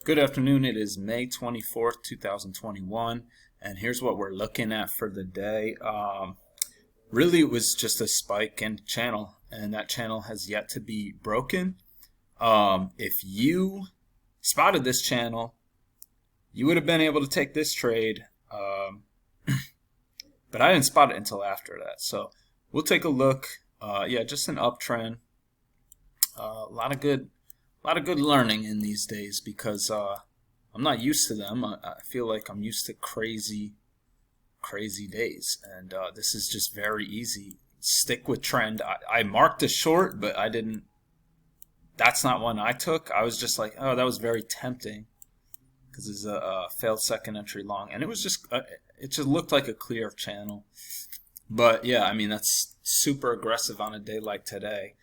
Good afternoon. It is May 24th, 2021, and here's what we're looking at for the day. Really, it was just a spike in channel, and that channel has yet to be broken. If you spotted this channel, you would have been able to take this trade, but I didn't spot it until after that. So we'll take a look. Yeah, just an uptrend. A lot of good learning in these days because I'm not used to them. I feel like I'm used to crazy days, and this is just very easy. Stick with trend. I marked a short, but I didn't. That's not one I took. I was just like, oh, that was very tempting because it's a failed second entry long, and it was just it just looked like a clear channel. But yeah, I mean that's super aggressive on a day like today.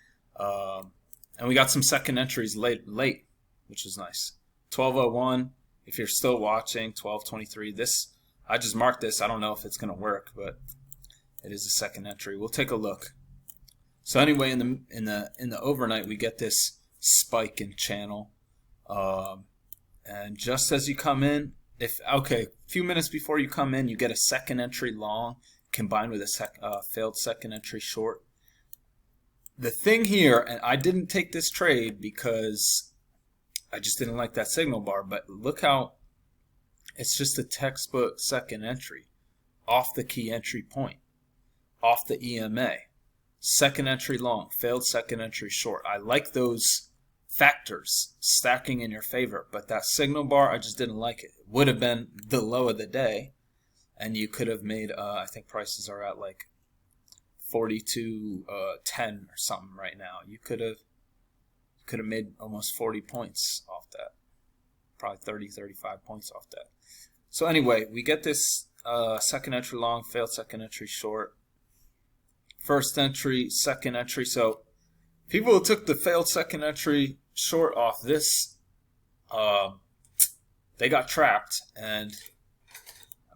And we got some second entries late, which is nice. 12:01. If you're still watching, 12:23. This I just marked this. I don't know if it's gonna work, but it is a second entry. We'll take a look. So anyway, in the overnight, we get this spike in channel, and just as you come in, a few minutes before you come in, you get a second entry long combined with a failed second entry short. The thing here, and I didn't take this trade because I just didn't like that signal bar, but look how it's just a textbook second entry off the key entry point, off the EMA. Second entry long, failed second entry short. I like those factors stacking in your favor, but that signal bar, I just didn't like it. It would have been the low of the day, and you could have made, I think prices are at like 42.10 or something right now. You could have made almost 40 points off that. Probably 35 points off that. So anyway, we get this second entry long, failed second entry short. First entry, second entry. So people who took the failed second entry short off this, they got trapped. And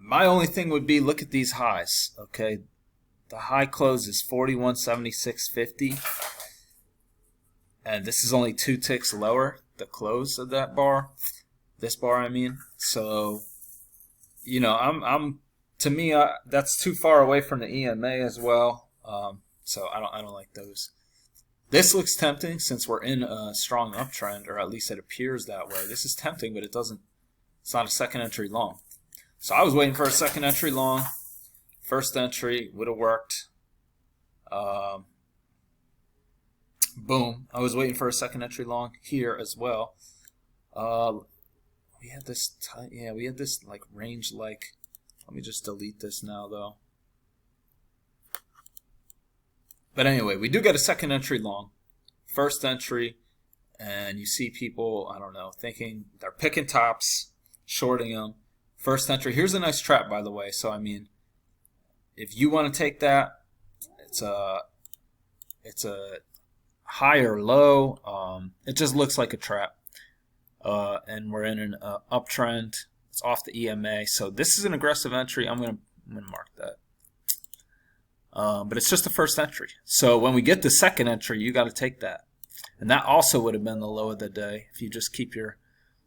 my only thing would be look at these highs, okay? The high close is 41.7650, and this is only 2 ticks lower, the close of that bar, this bar I mean. So, you know, to me that's too far away from the EMA as well. So I don't like those. This looks tempting since we're in a strong uptrend, or at least it appears that way. This is tempting, but it's not a second entry long. So I was waiting for a second entry long. First entry would have worked. Boom. I was waiting for a second entry long here as well. We had this we had this like range like. Let me just delete this now though. But anyway, we do get a second entry long. First entry, and you see people, I don't know, thinking they're picking tops, shorting them. First entry. Here's a nice trap, by the way. So I mean, if you want to take that, it's a high or low. It just looks like a trap, and we're in an uptrend. It's off the EMA, so this is an aggressive entry. I'm gonna mark that. But it's just the first entry. So when we get the second entry, you got to take that, and that also would have been the low of the day if you just keep your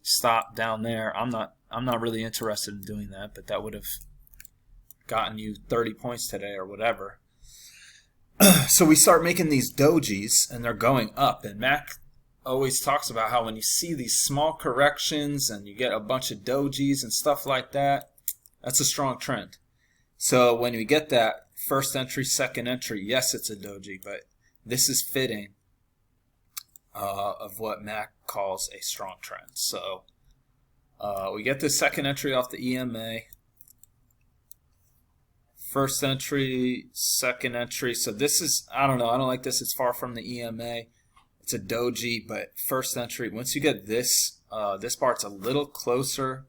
stop down there. I'm not really interested in doing that, but that would have gotten you 30 points today or whatever. So we start making these dojis, and they're going up. And Mack always talks about how when you see these small corrections and you get a bunch of dojis and stuff like that, that's a strong trend. So when we get that first entry, second entry, yes, it's a doji, but this is fitting of what Mack calls a strong trend. So we get the second entry off the EMA. First entry, second entry. So this is, I don't know, I don't like this. It's far from the EMA. It's a doji, but first entry, once you get this, this part's a little closer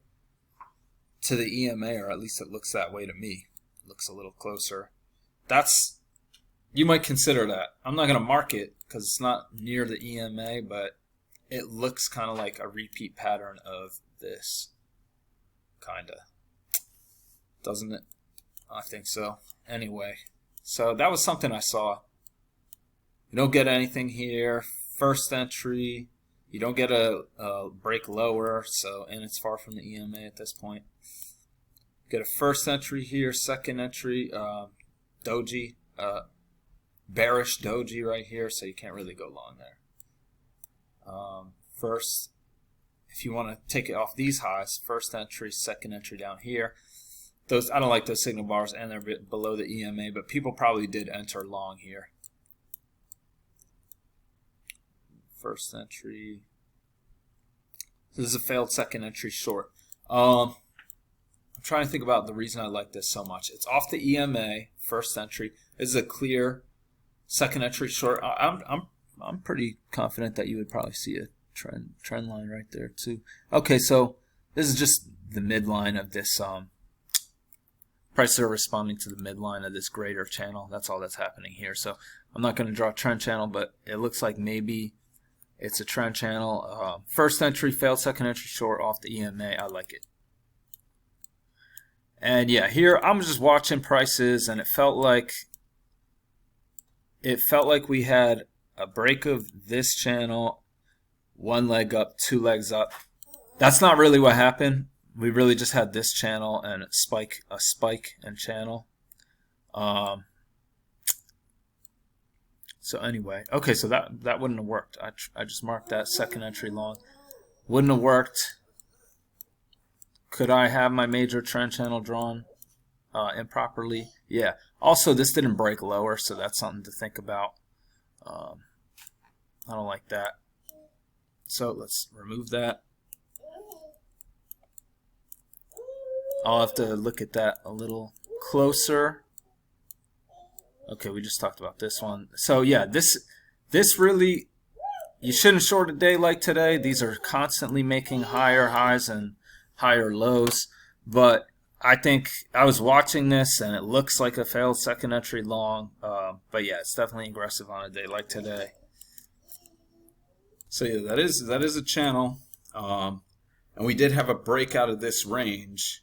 to the EMA, or at least it looks that way to me. It looks a little closer. You might consider that. I'm not going to mark it because it's not near the EMA, but it looks kind of like a repeat pattern of this, kind of. Doesn't it? I think so. Anyway, so that was something I saw. You don't get anything here. First entry, You don't get a break lower, so, and it's far from the EMA at this point. Get a first entry here, second entry, doji, bearish doji right here, so you can't really go long there. First, if you want to take it off these highs, first entry, second entry down here. Those, I don't like those signal bars, and they're a bit below the EMA, but people probably did enter long here. First entry. This is a failed second entry short. I'm trying to think about the reason I like this so much. It's off the EMA, first entry. This is a clear second entry short. I'm pretty confident that you would probably see a trend line right there too. Okay, so this is just the midline of this prices are responding to the midline of this greater channel. That's all that's happening here. So I'm not going to draw a trend channel, but it looks like maybe it's a trend channel. First entry failed, second entry short off the EMA. I like it. And yeah, here I'm just watching prices, and it felt like we had a break of this channel, one leg up, two legs up. That's not really what happened. We really just had this channel and a spike and channel. So anyway, okay, so that wouldn't have worked. I just marked that second entry long. Wouldn't have worked. Could I have my major trend channel drawn improperly? Yeah. Also, this didn't break lower, so that's something to think about. I don't like that. So let's remove that. I'll have to look at that a little closer. Okay, we just talked about this one. So yeah, this really, you shouldn't short a day like today. These are constantly making higher highs and higher lows. But I think I was watching this and it looks like a failed second entry long. But yeah, it's definitely aggressive on a day like today. So yeah, that is a channel. And we did have a break out of this range.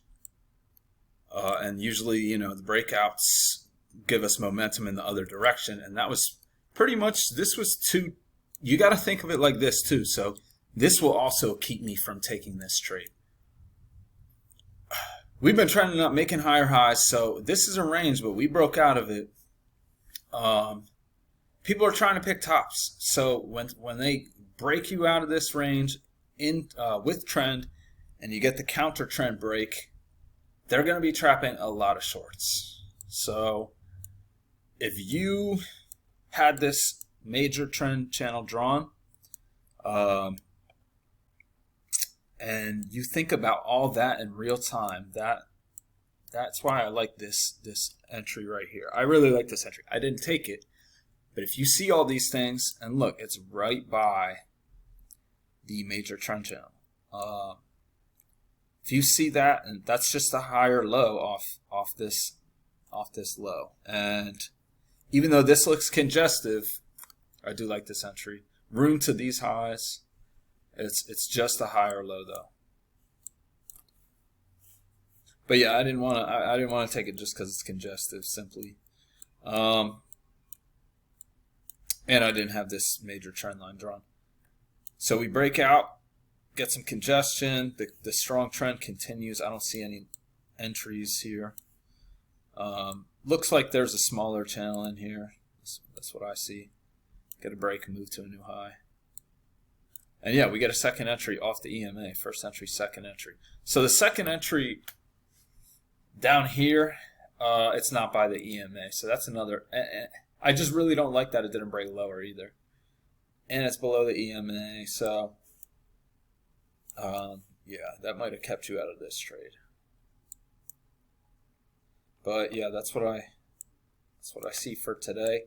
And usually, you know, the breakouts give us momentum in the other direction, and that was pretty much, this was too, you got to think of it like this too. So this will also keep me from taking this trade. We've been trending up, making higher highs, so this is a range, but we broke out of it. People are trying to pick tops, so when they break you out of this range in with trend, and you get the counter trend break, they're going to be trapping a lot of shorts. So if you had this major trend channel drawn, and you think about all that in real time, that's why I like this entry right here. I really like this entry. I didn't take it, but if you see all these things, and look, it's right by the major trend channel. If you see that, and that's just a higher low off this low, and even though this looks congestive, I do like this entry. Room to these highs. It's just a higher low though. But yeah, I didn't want to take it just because it's congestive simply, and I didn't have this major trend line drawn. So we break out, get some congestion. The strong trend continues. I don't see any entries here. Looks like there's a smaller channel in here. That's what I see. Get a break and move to a new high. And yeah, we get a second entry off the EMA. First entry, second entry. So the second entry down here, it's not by the EMA. So that's another. I just really don't like that it didn't break lower either. And it's below the EMA. So yeah, that might have kept you out of this trade. But yeah, that's what I see for today.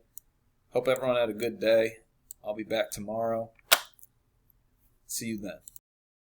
Hope everyone had a good day. I'll be back tomorrow. See you then.